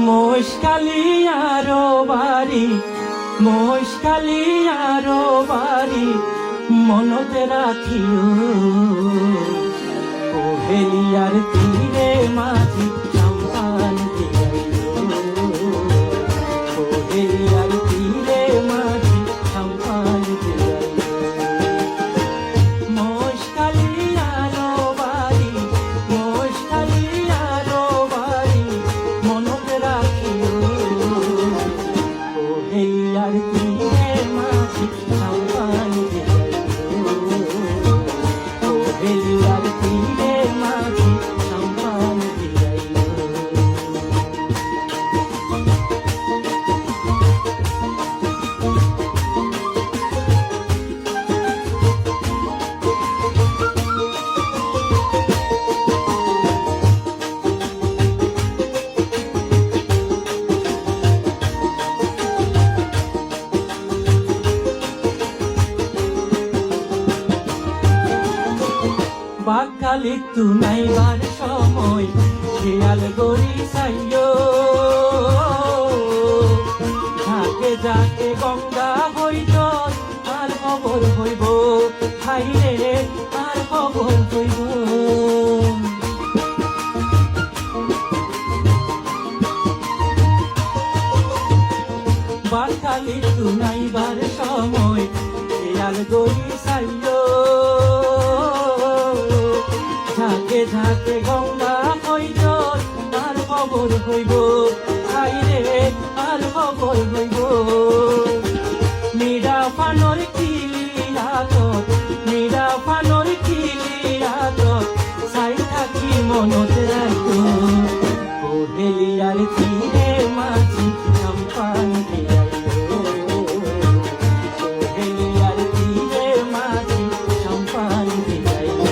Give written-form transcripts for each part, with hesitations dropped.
মহেশখালীয়ারো বাড়ি, মহেশখালীয়ারো বাড়ি মনতে রাখিও। কোহেলিয়ার তীরে মাঝি সাম্পান দিয়াইও। কোহেলিয়ার তীরে মাঝি সাম্পান দিয়াইও। মহেশখালীয়ারো বাড়ি, মহেশখালীয়ারো বাড়ি মনতে রাখিও। কোহেলিয়ার তীরে মাঝি সাম্পান দিয়াইও। কোহেলিয়ার তীরে মাঝি সাম্পান দিয়াইও। বাকালি তু নাইবার সময় শিয়াল গড়ি সাইও। ঝাঁকে ঝাঁকে গঙ্গা হইত আর খবর হইব, হাইরে আর খবর হইব। বাকালি তু নাইবার সময় শিয়াল গড়ি সাইও। ঝাঁকে ঝাঁকে গঙ্গা হইত আর খবর হইব, হাইরে আর খবর হইব। মীরা ফানর কিলিয়াত, মীরা ফানর কিলিয়াত চাই থাকি মনত রাখো। কোহেলিয়ার তীরে মাঝি সাম্পান দিয়াইও। কোহেলিয়ার তীরে মাঝি সাম্পান দিয়াইও।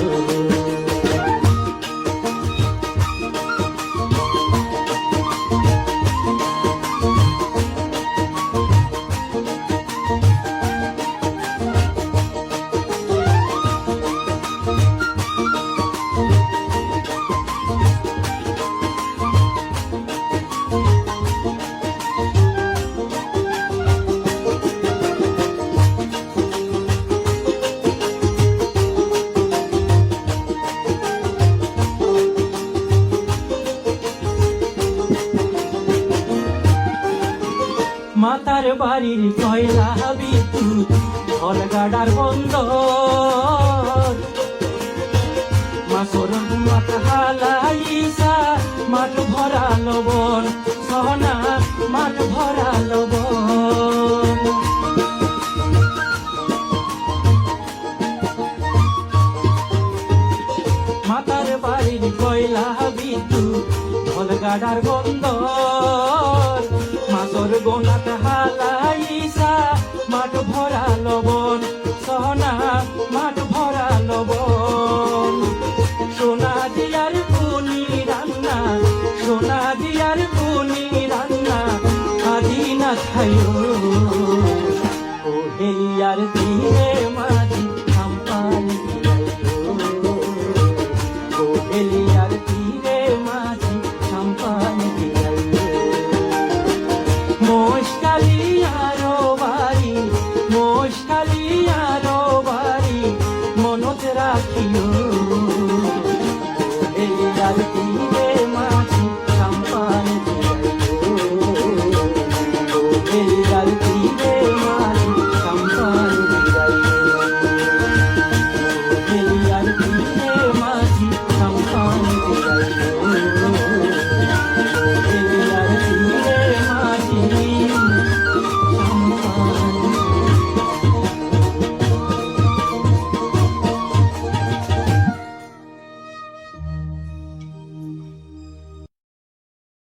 মাতার বাড়ির কয়লা বিদ্যুৎ হলগাডার বন্দর। মাছর মাথা হালাইসা মাঠ ভরা লবণ, সহনা মাঠ ভরা লবণ। মাতার বাড়ির কয়লা বিদ্যুৎ হলগাডার বন্দর। মাছর গোনাত হালাইসা মাঠ ভরা লবণ, সহনা মাঠ ভরা লবণ। সোনা দিয়ার পুনি রান্না, সোনা দিয়ার পুনি রান্না আদি না খাইও। কোহেলিয়ার তীরে মাঝি সাম্পান দিয়াইও। কোহেলিয়ার তীরে মাঝি সাম্পান দিয়াইও। মহেশখালীয়ারো বাড়ি, মহেশখালীয়ারো বাড়ি মনত রাখিও। কোহেলিয়ার তীরে মাঝি সাম্পান দিয়াইও। কোহেলিয়ার